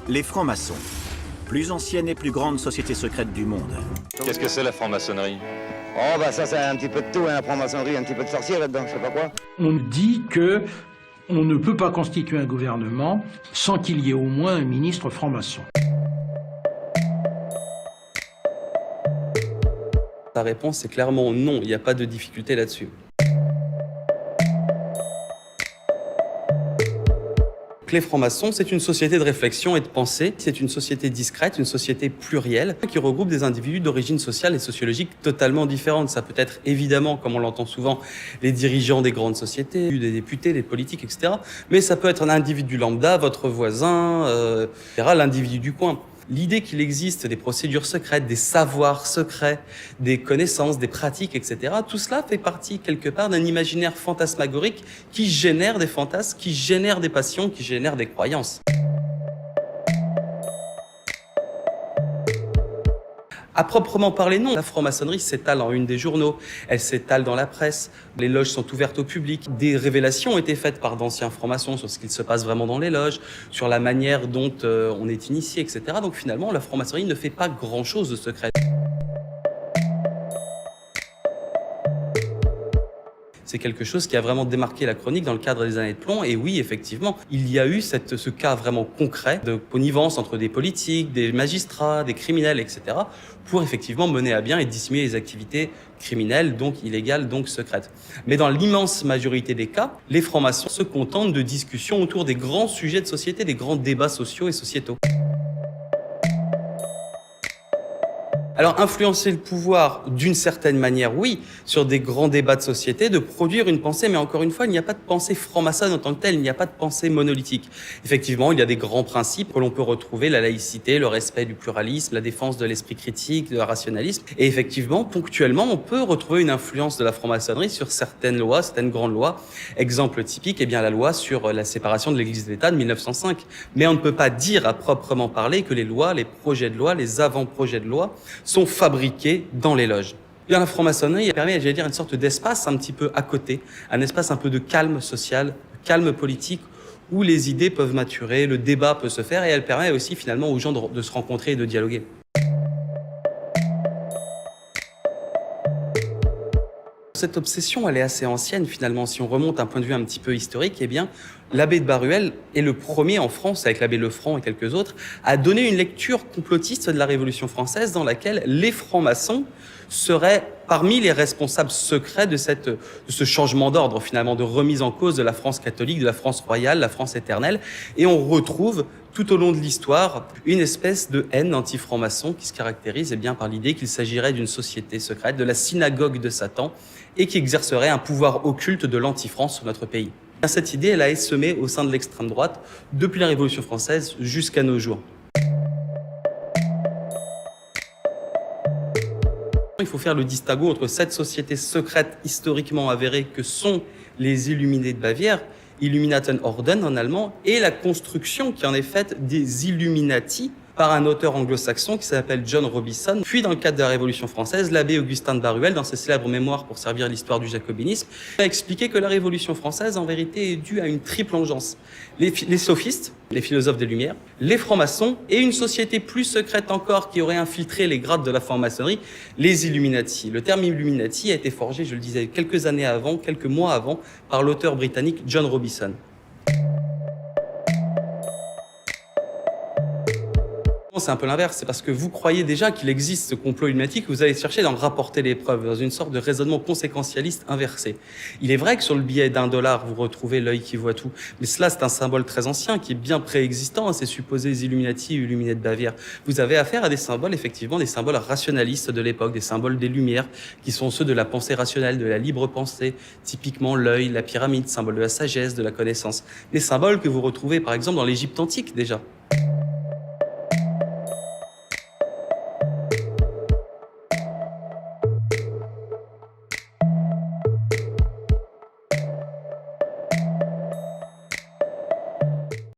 Les francs-maçons, plus ancienne et plus grande société secrète du monde. Qu'est-ce que c'est la franc-maçonnerie? Oh bah ça c'est un petit peu de tout, hein, la franc-maçonnerie, un petit peu de sorcier là-dedans, je sais pas quoi. On dit que on ne peut pas constituer un gouvernement sans qu'il y ait au moins un ministre franc-maçon. La réponse est clairement non, il n'y a pas de difficulté là-dessus. Les francs-maçons, c'est une société de réflexion et de pensée, c'est une société discrète, une société plurielle, qui regroupe des individus d'origine sociale et sociologique totalement différentes. Ça peut être évidemment, comme on l'entend souvent, les dirigeants des grandes sociétés, des députés, des politiques, etc. Mais ça peut être un individu lambda, votre voisin, etc., l'individu du coin. L'idée qu'il existe des procédures secrètes, des savoirs secrets, des connaissances, des pratiques, etc., tout cela fait partie quelque part d'un imaginaire fantasmagorique qui génère des fantasmes, qui génère des passions, qui génère des croyances. À proprement parler, non. La franc-maçonnerie s'étale en une des journaux, elle s'étale dans la presse, les loges sont ouvertes au public. Des révélations ont été faites par d'anciens francs-maçons sur ce qu'il se passe vraiment dans les loges, sur la manière dont on est initié, etc. Donc finalement, la franc-maçonnerie ne fait pas grand-chose de secret. C'est quelque chose qui a vraiment démarqué la chronique dans le cadre des années de plomb. Et oui, effectivement, il y a eu ce cas vraiment concret de connivence entre des politiques, des magistrats, des criminels, etc. pour effectivement mener à bien et dissimuler les activités criminelles, donc illégales, donc secrètes. Mais dans l'immense majorité des cas, les francs-maçons se contentent de discussions autour des grands sujets de société, des grands débats sociaux et sociétaux. Alors, influencer le pouvoir d'une certaine manière, oui, sur des grands débats de société, de produire une pensée, mais encore une fois, il n'y a pas de pensée franc-maçonne en tant que telle, il n'y a pas de pensée monolithique. Effectivement, il y a des grands principes que l'on peut retrouver, la laïcité, le respect du pluralisme, la défense de l'esprit critique, du rationalisme. Et effectivement, ponctuellement, on peut retrouver une influence de la franc-maçonnerie sur certaines lois, certaines grandes lois. Exemple typique, eh bien, la loi sur la séparation de l'Église et de l'État de 1905. Mais on ne peut pas dire à proprement parler que les lois, les projets de loi, les avant-projets de loi sont fabriqués dans les loges. Bien, la franc-maçonnerie permet, j'allais dire, une sorte d'espace un petit peu à côté, un espace un peu de calme social, calme politique, où les idées peuvent maturer, le débat peut se faire, et elle permet aussi finalement aux gens de se rencontrer et de dialoguer. Cette obsession, elle est assez ancienne finalement. Si on remonte un point de vue un petit peu historique, eh bien, l'abbé de Baruel est le premier en France, avec l'abbé Lefranc et quelques autres, à donner une lecture complotiste de la Révolution française dans laquelle les francs-maçons seraient parmi les responsables secrets de ce changement d'ordre, finalement, de remise en cause de la France catholique, de la France royale, la France éternelle. Et on retrouve tout au long de l'histoire une espèce de haine anti-franc-maçon qui se caractérise eh bien, par l'idée qu'il s'agirait d'une société secrète, de la synagogue de Satan, et qui exercerait un pouvoir occulte de l'anti-France sur notre pays. Cette idée, elle a essaimé au sein de l'extrême droite depuis la Révolution française jusqu'à nos jours. Il faut faire le distinguo entre cette société secrète historiquement avérée que sont les Illuminés de Bavière, Illuminatenorden en allemand, et la construction qui en est faite des Illuminati par un auteur anglo-saxon qui s'appelle John Robison. Puis, dans le cadre de la Révolution française, l'abbé Augustin de Baruel, dans ses célèbres mémoires pour servir l'histoire du jacobinisme, a expliqué que la Révolution française, en vérité, est due à une triple engeance. Les sophistes, les philosophes des Lumières, les francs-maçons et une société plus secrète encore qui aurait infiltré les grades de la franc-maçonnerie, les Illuminati. Le terme Illuminati a été forgé, je le disais, quelques années avant, quelques mois avant, par l'auteur britannique John Robison. C'est un peu l'inverse, c'est parce que vous croyez déjà qu'il existe ce complot illuminatique que vous allez chercher d'en rapporter les preuves dans une sorte de raisonnement conséquentialiste inversé. Il est vrai que sur le billet d'1 $, vous retrouvez l'œil qui voit tout, mais cela c'est un symbole très ancien qui est bien préexistant à ces supposés Illuminati ou Illuminés de Bavière. Vous avez affaire à des symboles, effectivement, des symboles rationalistes de l'époque, des symboles des Lumières, qui sont ceux de la pensée rationnelle, de la libre pensée, typiquement l'œil, la pyramide, symbole de la sagesse, de la connaissance. Des symboles que vous retrouvez par exemple dans l'Égypte antique déjà.